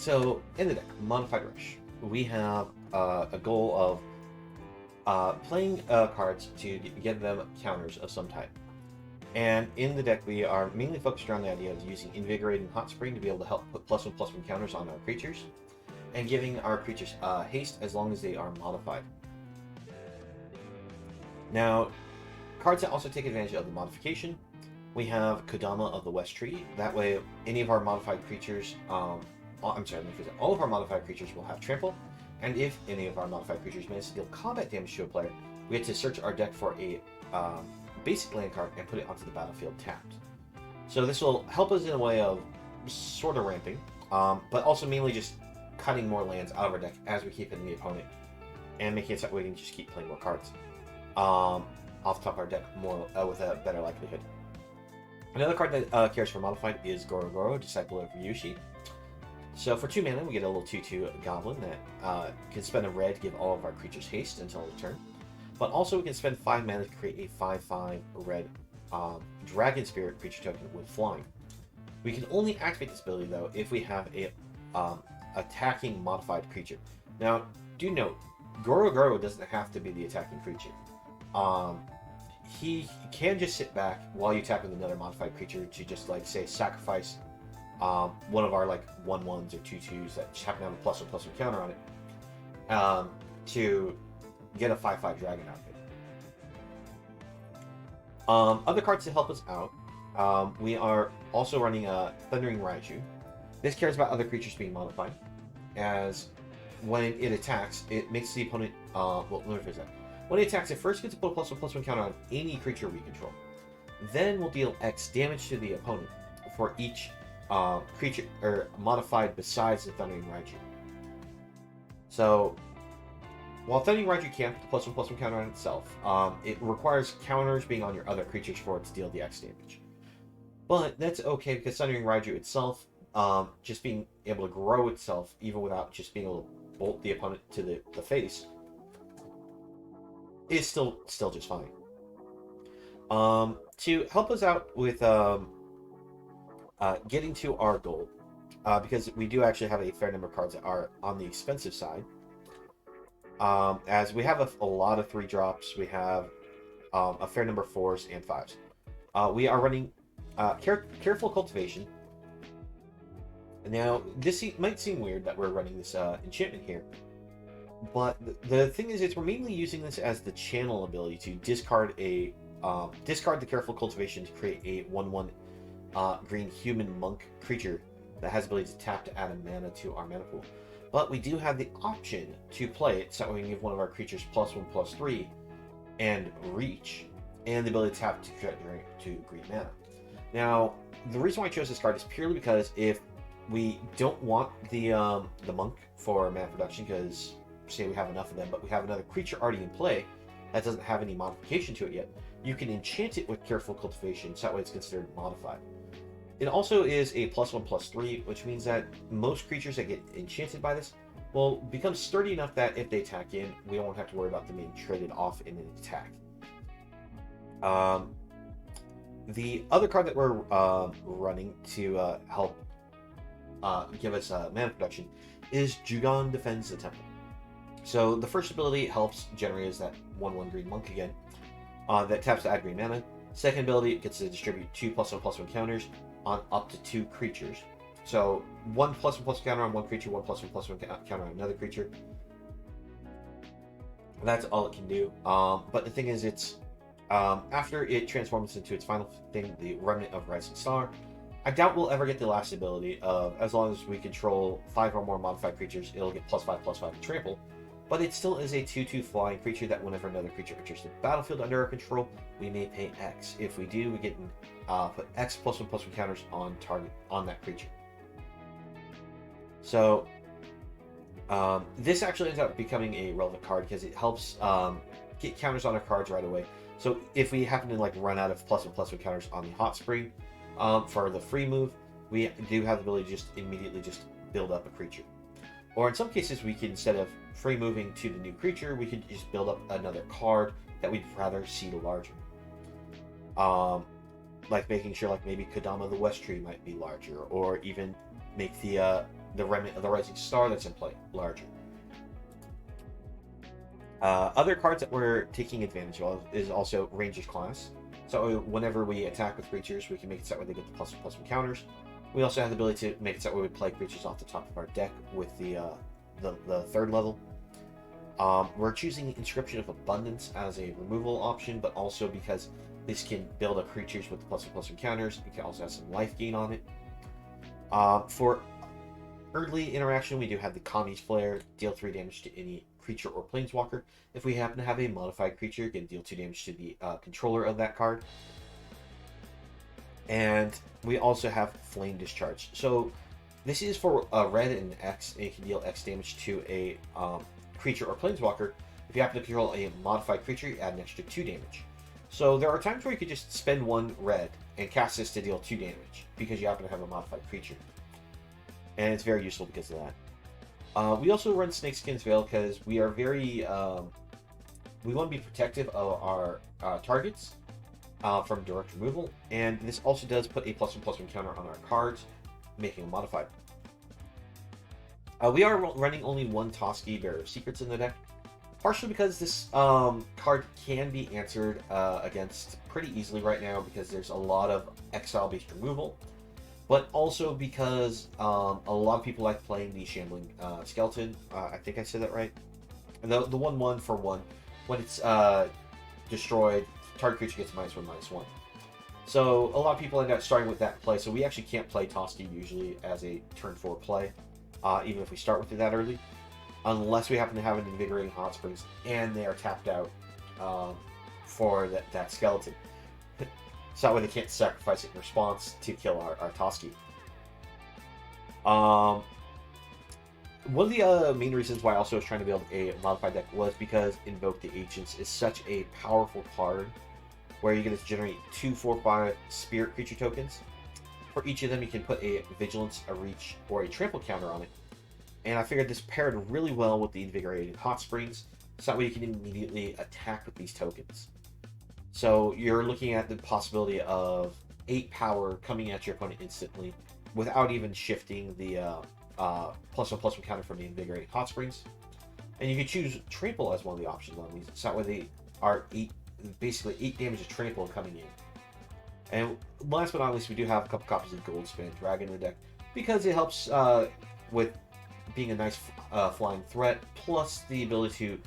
So in the deck, Modified Rush, we have a goal of playing cards to get them counters of some type. And in the deck, we are mainly focused around the idea of using Invigorating Hot Spring to be able to help put +1/+1 counters on our creatures, and giving our creatures haste as long as they are modified. Now, cards that also take advantage of the modification, we have Kodama of the West Tree. That way, any of our modified creatures, all of our modified creatures will have trample, and if any of our modified creatures manage to deal combat damage to a player, we get to search our deck for a basic land card and put it onto the battlefield tapped. So this will help us in a way of sort of ramping, but also mainly just cutting more lands out of our deck as we keep hitting the opponent, and making it so we can just keep playing more cards off the top of our deck more with a better likelihood. Another card that cares for modified is Gorogoro, Disciple of Yushi. So for 2 mana, we get a little 2/2 goblin that can spend a red to give all of our creatures haste until return. But also we can spend 5 mana to create a 5/5 red Dragon Spirit creature token with flying. We can only activate this ability though if we have a attacking modified creature. Now, do note, Gorogoro doesn't have to be the attacking creature. He can just sit back while you tap with another modified creature to just, like, say, sacrifice one of our, like, 1/1s or 2/2s that just happen to have a +1/+1 counter on it to get a 5/5 dragon out of it. Other cards to help us out, we are also running a Thundering Raju. This cares about other creatures being modified, as when it attacks, it makes the opponent, let me rephrase that. When it attacks, it first gets to put a +1/+1 counter on any creature we control. Then we'll deal X damage to the opponent for each creature or modified besides the Thundering Raju. So, while Thundering Raju can't put the +1/+1 counter on itself, it requires counters being on your other creatures for it to deal the X damage. But that's okay because Thundering Raju itself, just being able to grow itself, even without just being able to bolt the opponent to the face, is still just fine. To help us out with getting to our goal, because we do actually have a fair number of cards that are on the expensive side, as we have a lot of 3-drops, we have a fair number of 4s and 5s. We are running Careful Cultivation. Now, this might seem weird that we're running this enchantment here, but the thing is, we're mainly using this as the channel ability to discard the Careful Cultivation to create a 1/1 green human monk creature that has the ability to tap to add a mana to our mana pool. But we do have the option to play it so we can give one of our creatures +1/+3 and reach, and the ability to tap to green mana. Now, the reason why I chose this card is purely because if we don't want the monk for mana production, because say we have enough of them, but we have another creature already in play that doesn't have any modification to it yet, you can enchant it with Careful Cultivation, so that way it's considered modified. It also is a +1/+3, which means that most creatures that get enchanted by this will become sturdy enough that if they attack in, we won't have to worry about them being traded off in an attack. The other card that we're running to help give us mana production is Jugan Defends the Temple. So the first ability helps generate is that 1/1 green monk again, that taps to add green mana. Second ability, it gets to distribute 2 +1/+1 counters on up to 2 creatures. So 1 +1/+1 counter on one creature, 1 +1/+1 counter on another creature. That's all it can do. But the thing is, it's after it transforms into its final thing, the Remnant of Rising Star, I doubt we'll ever get the last ability of, as long as we control 5 or more modified creatures, it'll get +5/+5 to trample. But it still is a 2/2 flying creature that whenever another creature enters the battlefield under our control, we may pay X. If we do, we get put X +1/+1 counters on target on that creature. So this actually ends up becoming a relevant card because it helps get counters on our cards right away. So if we happen to like run out of +1/+1 counters on the Hot Spring for the free move, we do have the ability to just immediately just build up a creature. Or in some cases, we can, instead of free moving to the new creature, we could just build up another card that we'd rather see larger. Like making sure, like maybe Kodama the West Tree might be larger, or even make the the remnant of the Rising Star that's in play larger. Other cards that we're taking advantage of is also Ranger's Class. So whenever we attack with creatures, we can make it set where they get the +1/+1 counters. We also have the ability to make it set where we play creatures off the top of our deck with the third level. We're choosing Inscription of Abundance as a removal option, but also because this can build up creatures with the +1/+1 counters. It can also have some life gain on it. For early interaction, we do have the Kami's Flare, deal 3 damage to any creature or planeswalker. If we happen to have a modified creature, it can deal 2 damage to the controller of that card. And we also have Flame Discharge. So this is for red and X, and it can deal X damage to a creature or planeswalker. If you happen to control a modified creature, you add an extra 2 damage. So there are times where you could just spend 1 red and cast this to deal 2 damage because you happen to have a modified creature. And it's very useful because of that. We also run Snakeskin's Veil because we are very... we want to be protective of our targets from direct removal. And this also does put a +1/+1 counter on our cards, making them modified. We are running only 1 Toski, Bearer of Secrets in the deck. Partially because this card can be answered against pretty easily right now because there's a lot of exile-based removal. But also because a lot of people like playing the Shambling Skeleton. I think I said that right. And the 1/1 for 1. When it's destroyed, target creature gets -1/-1. So a lot of people end up starting with that play. So we actually can't play Toski usually as a turn 4 play, even if we start with it that early. Unless we happen to have an Invigorating Hot Springs and they are tapped out for that skeleton. So that way they can't sacrifice it in response to kill our Toski. One of the main reasons why I also was trying to build a modified deck was because Invoke the Ancients is such a powerful card where you're going to generate 2 4/5 spirit creature tokens. For each of them, you can put a Vigilance, a Reach, or a Trample counter on it. And I figured this paired really well with the Invigorating Hot Springs, so that way you can immediately attack with these tokens. So you're looking at the possibility of 8 power coming at your opponent instantly without even shifting the +1/+1 counter from the Invigorating Hot Springs. And you can choose Trample as one of the options on these, so that way they are basically 8 damage of Trample coming in. And last but not least, we do have a couple copies of Goldspan Dragon in the deck because it helps with being a nice flying threat, plus the ability to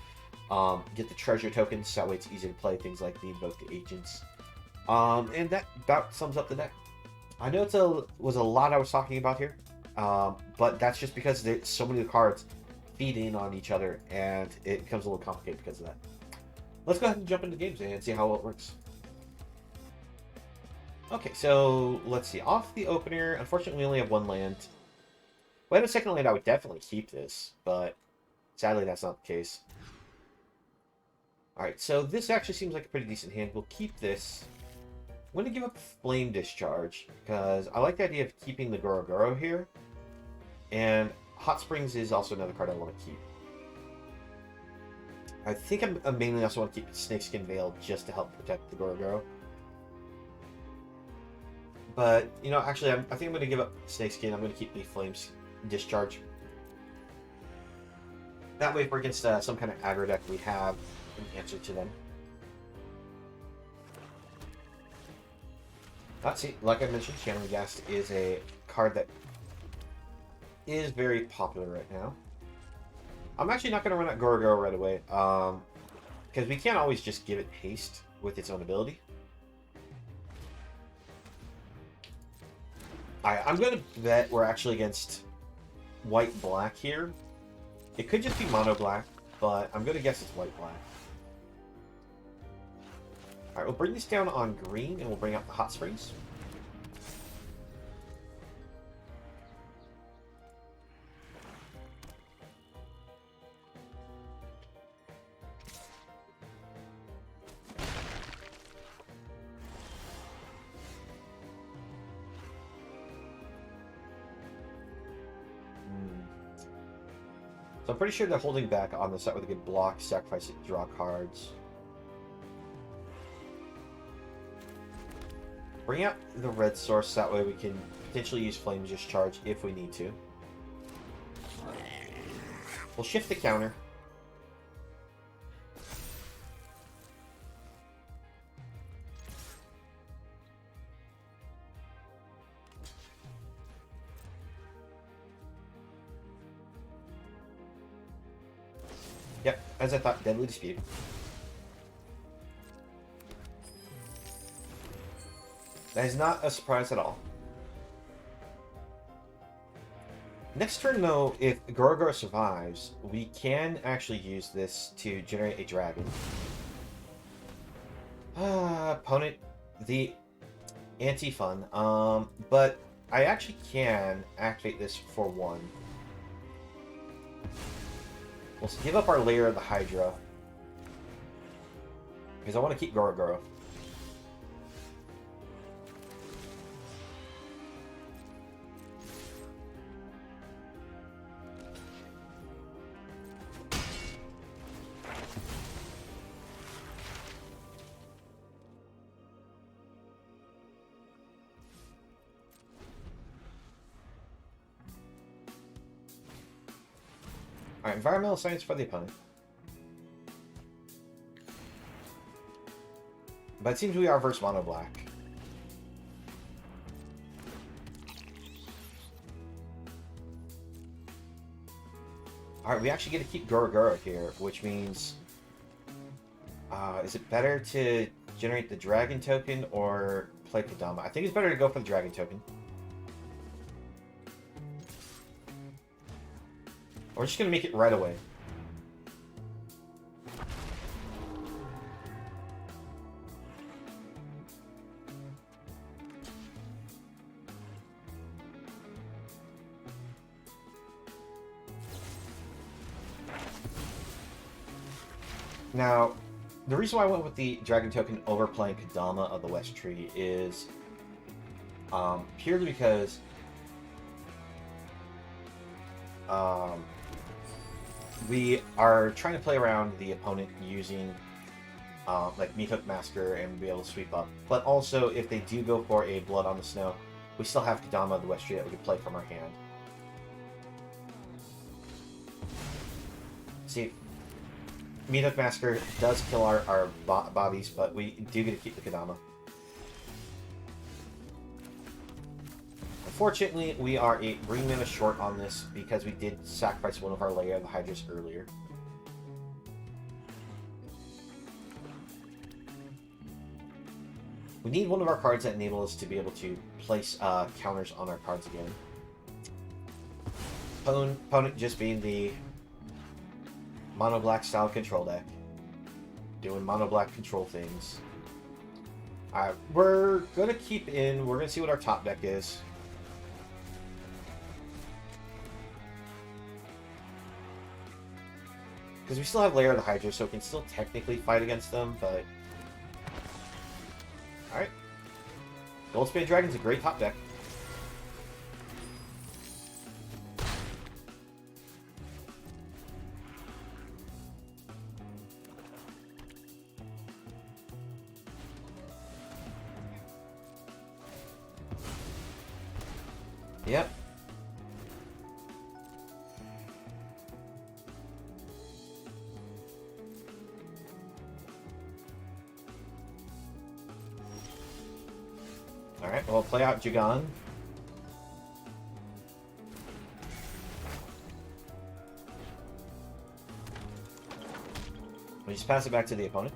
get the treasure tokens, so that way it's easy to play things like the Invoke the Agents. And that about sums up the deck. I know it was a lot I was talking about here, but that's just because so many cards feed in on each other, and it becomes a little complicated because of that. Let's go ahead and jump into games and see how it works. Okay, so let's see. Off the opener, unfortunately we only have 1 land. If we had a second land, I would definitely keep this, but sadly that's not the case. Alright, so this actually seems like a pretty decent hand. We'll keep this. I'm going to give up Flame Discharge, because I like the idea of keeping the Gorogoro here. And Hot Springs is also another card I want to keep. I think I mainly also want to keep Snakeskin Veil just to help protect the Gorogoro. But, you know, actually, I think I'm going to give up Snakeskin. I'm going to keep the Flames Discharge. That way, if we're against some kind of aggro deck, we have an answer to them. Let's see, like I mentioned, Channeling Ghast is a card that is very popular right now. I'm actually not going to run out Gorogoro right away, because we can't always just give it haste with its own ability. I'm going to bet we're actually against white-black here. It could just be mono-black, but I'm going to guess it's white-black. Alright, we'll bring this down on green, and we'll bring out the Hot Springs. So I'm pretty sure they're holding back on the set where they can block, sacrifice it, draw cards. Bring out the red source, that way we can potentially use Flame Discharge if we need to. We'll shift the counter. Yep, as I thought, Deadly Dispute. That is not a surprise at all. Next turn, though, if Gorogoro survives, we can actually use this to generate a dragon. Opponent, the anti-fun. But I actually can activate this for 1. We'll give up our Lair of the Hydra. Because I want to keep Gorogoro. Alright, environmental science for the opponent. But it seems we are versus mono black. Alright, we actually get to keep Gorogoro here, which means... is it better to generate the dragon token or play Kodama? I think it's better to go for the dragon token. We're just going to make it right away. Now, the reason why I went with the dragon token over playing Kodama of the West Tree is purely because we are trying to play around the opponent using like Meathook Massacre and be able to sweep up. But also, if they do go for a Blood on the Snow, we still have Kodama of the West Tree that we can play from our hand. See, Meathook Massacre does kill our bobbies, but we do get to keep the Kodama. Unfortunately, we are a green mana short on this because we did sacrifice one of our Lair of the Hydras earlier. We need one of our cards that enable us to be able to place counters on our cards again. Opponent just being the mono black style control deck, doing mono black control things. Alright, we're gonna keep in. We're gonna see what our top deck is. Because we still have Lair of the Hydra, so we can still technically fight against them, but... Alright. Goldspade Dragon's a great top deck. Yep. Alright, we'll play out Jugan. We just pass it back to the opponent.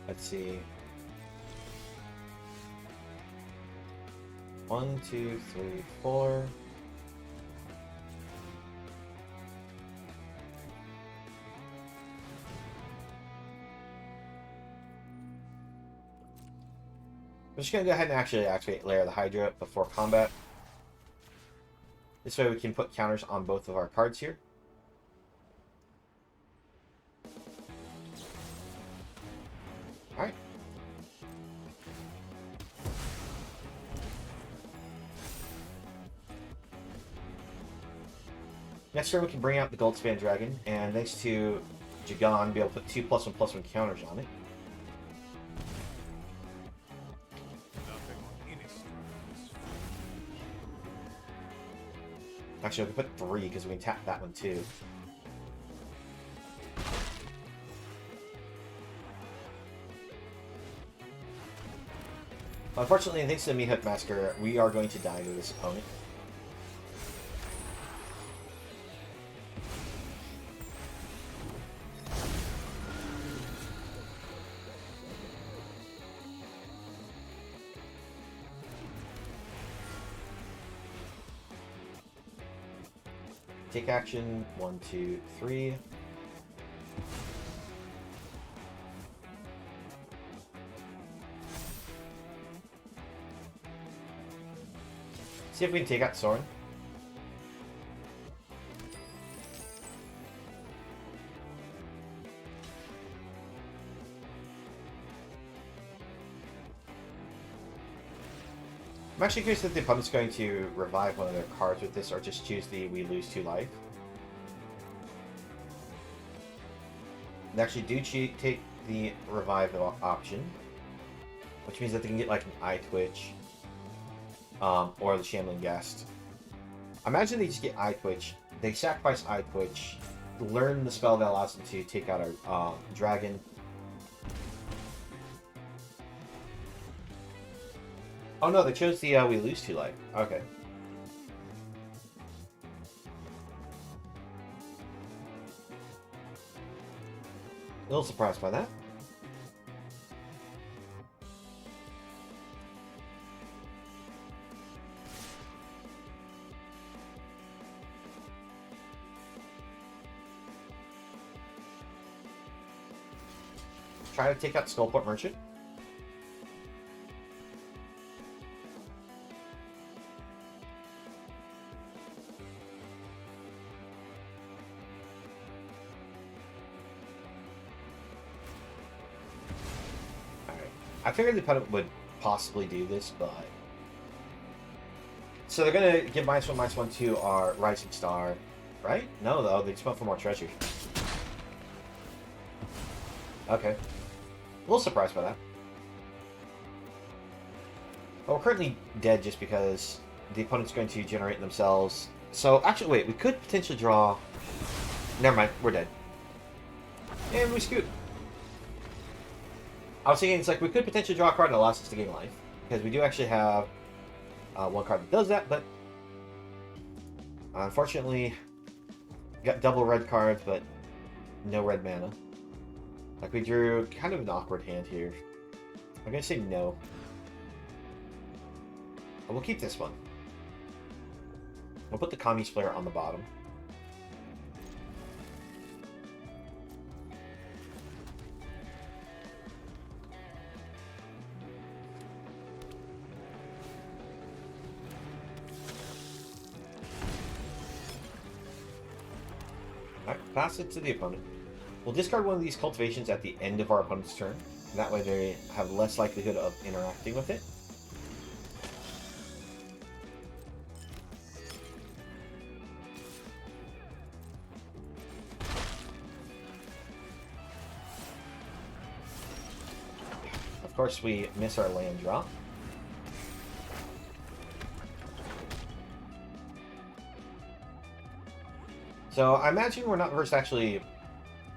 Let's see. 1, 2, 3, 4. I'm just going to go ahead and actually activate Lair of the Hydra before combat. This way we can put counters on both of our cards here. Alright. Next turn we can bring out the Goldspan Dragon, and thanks to Jugan, be able to put 2+1/+1 counters on it. Actually, we can put 3 because we can tap that one too. Unfortunately, thanks to the Meat Hook Massacre, we are going to die to this opponent. Take action, 1, 2, 3. See if we can take out Soren. I'm actually curious if the opponent's going to revive one of their cards with this or just choose the we lose 2 life. They actually do take the revive option, which means that they can get like an Eye Twitch or the Shambling Guest. Imagine they just get Eye Twitch, they sacrifice Eye Twitch, learn the spell that allows them to take out our dragon. Oh no, they chose the we lose 2 life. Okay. A little surprised by that. Try to take out Skullport Merchant. I figured the opponent would possibly do this, but... So they're going to give -1/-1 to our Rising Star, right? No, though. They just went for more treasures. Okay. A little surprised by that. Well, we're currently dead just because the opponent's going to generate themselves. So, actually, wait. We could potentially draw... Never mind. We're dead. And we scoot. I was thinking, it's like, we could potentially draw a card that allows us to gain life. Because we do actually have one card that does that, but... Unfortunately, got double red cards, but no red mana. Like, we drew kind of an awkward hand here. I'm going to say no. But we'll keep this one. We'll put the Kami's Flare on the bottom. Alright, pass it to the opponent. We'll discard one of these cultivations at the end of our opponent's turn. That way they have less likelihood of interacting with it. Of course, we miss our land drop. So I imagine we're not versus actually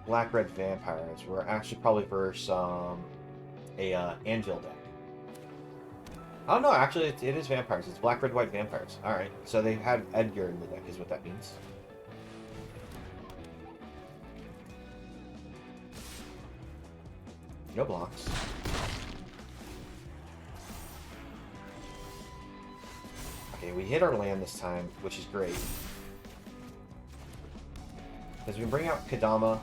black-red vampires. We're actually probably versus a Anvil deck. Oh no, actually it is vampires. It's black-red-white vampires. Alright, so they had Edgar in the deck is what that means. No blocks. Okay, we hit our land this time, which is great. As we bring out Kodama.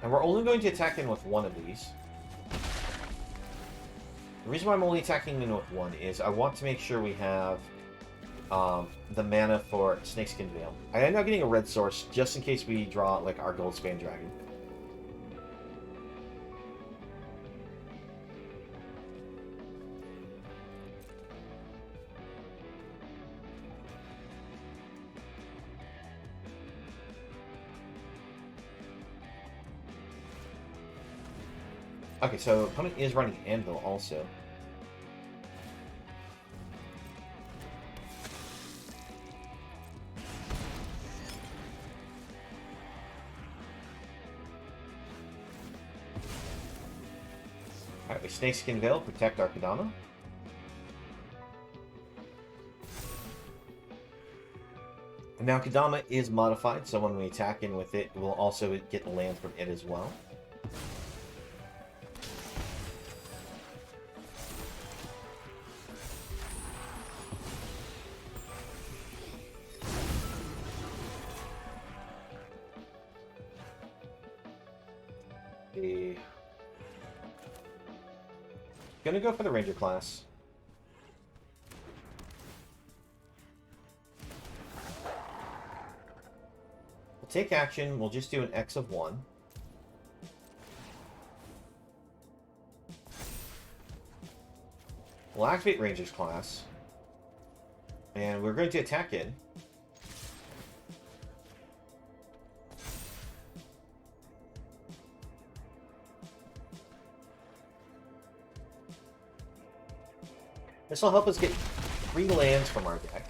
And we're only going to attack in with one of these. The reason why I'm only attacking in with one is I want to make sure we have the mana for Snakeskin Veil. I end up getting a red source just in case we draw like our Goldspan Dragon. Okay, so opponent is running Anvil also. Alright, we Snakeskin Veil, protect our Kodama. And now Kodama is modified, so when we attack in with it, we'll also get land from it as well. Gonna go for the Ranger class. We'll take action. We'll just do an X of 1. We'll activate Ranger's class. And we're going to attack in. This will help us get 3 lands from our deck.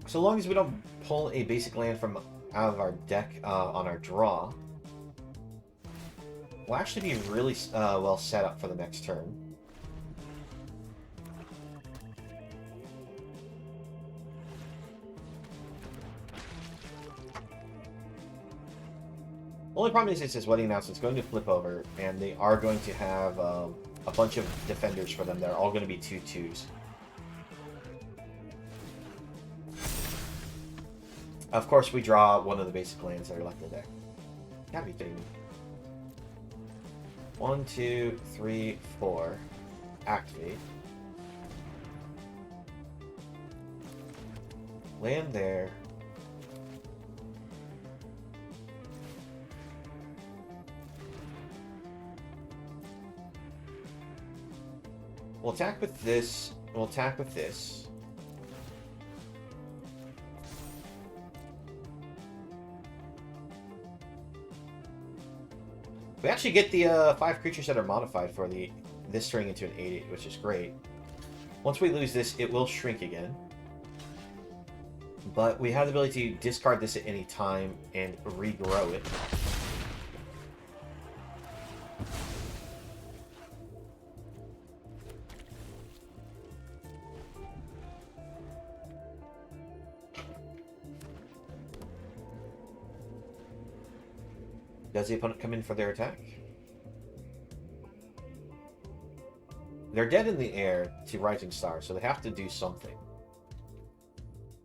So long as we don't pull a basic land from out of our deck on our draw, we'll actually be really well set up for the next turn. The only problem is it's this wedding announcement. It's going to flip over, and they are going to have a bunch of defenders for them. They're all going to be 2/2s. Of course, we draw one of the basic lands that are left in the deck. Gotta be kidding me. 1, 2, 3, 4. Activate. Land there. We'll attack with this. We'll attack with this. We actually get the 5 creatures that are modified for this turning into an 8/8, which is great. Once we lose this, it will shrink again. But we have the ability to discard this at any time and regrow it. Does the opponent come in for their attack? They're dead in the air to Rising Star, so they have to do something.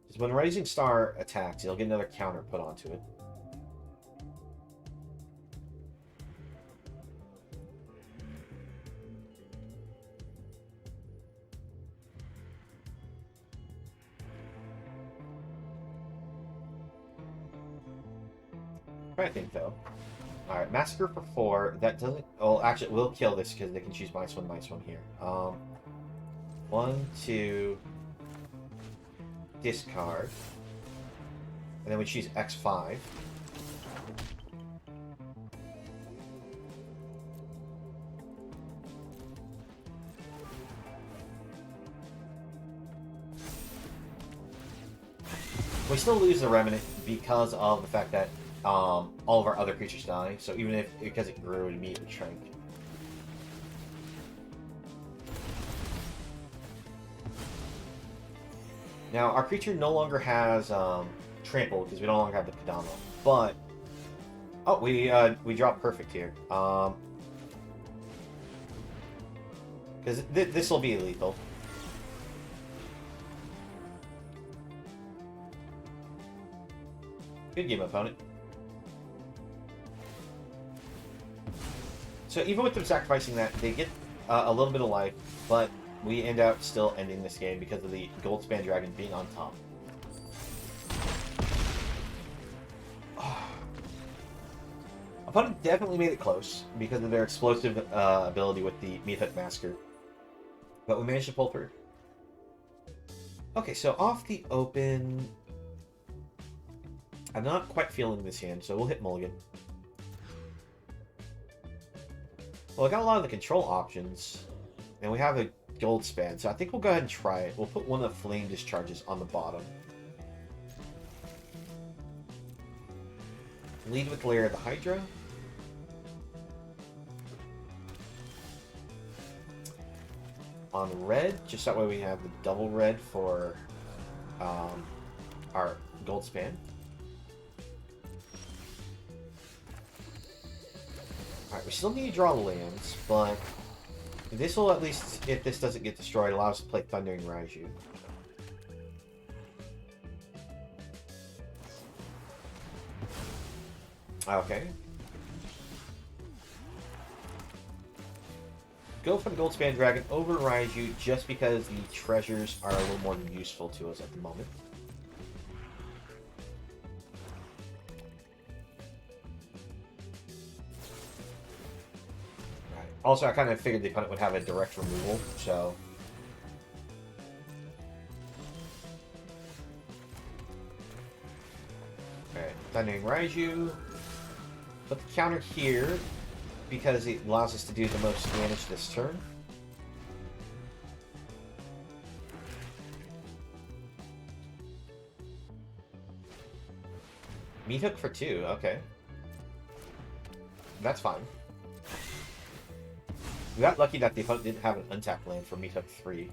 Because when Rising Star attacks, they'll get another counter put onto it. I think, though. Alright, Massacre for 4. That doesn't... Well, actually, it will kill this because they can choose -1/-1 here. 1, 2... Discard. And then we choose X5. We still lose the Remnant because of the fact that all of our other creatures die, so even if, because it grew, it immediately shrank. Now, our creature no longer has trample, because we no longer have the Kodama, but... Oh, we dropped perfect here. Because this will be lethal. Good game, opponent. So even with them sacrificing that, they get a little bit of life, but we end up still ending this game because of the Goldspan Dragon being on top. Opponent definitely made it close because of their explosive ability with the Meat Hut Massacre. But we managed to pull through. Okay, so off the open, I'm not quite feeling this hand, so we'll hit mulligan. Well, I got a lot of the control options, and we have a gold span, so I think we'll go ahead and try it. We'll put one of the flame discharges on the bottom. Lead with Lair of the Hydra. On red, just that way we have the double red for our gold span. Alright, we still need to draw lands, but this will at least, if this doesn't get destroyed, allow us to play Thundering Raju. Okay. Go for the Goldspan Dragon over Raju just because the treasures are a little more useful to us at the moment. Right. Also, I kind of figured the opponent would have a direct removal, so... Alright, Thundering Raju. Put the counter here, because it allows us to do the most damage this turn. Meat Hook for 2, okay. That's fine. We got lucky that the opponent didn't have an untapped land for Meat Hook 3.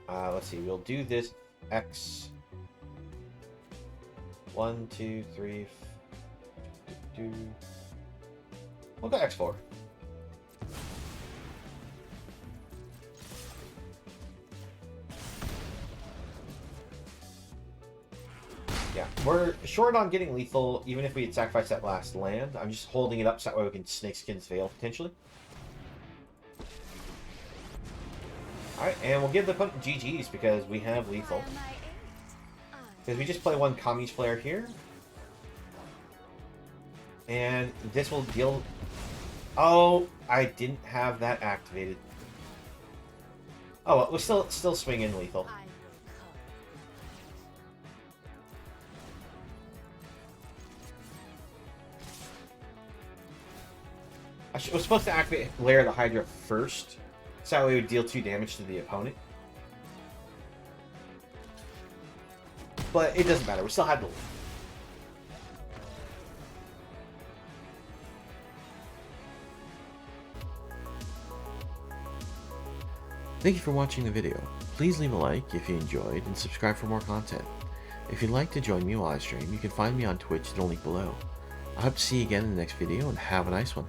Let's see, we'll do this X. 1, 2, 3, 2. We'll go X4. Yeah, we're short on getting lethal, even if we had sacrificed that last land. I'm just holding it up so that way we can Snakeskin's Veil, potentially. Alright, and we'll give the opponent GG's because we have lethal. Because we just play one Kami's Flare here. And this will deal... Oh, I didn't have that activated. Oh, well, we're still swinging lethal. I was supposed to activate Lair of the Hydra first, so that way we would deal 2 damage to the opponent. But it doesn't matter, we still had the lead. Thank you for watching the video. Please leave a like if you enjoyed and subscribe for more content. If you'd like to join me while I stream, you can find me on Twitch at the link below. I hope to see you again in the next video and have a nice one.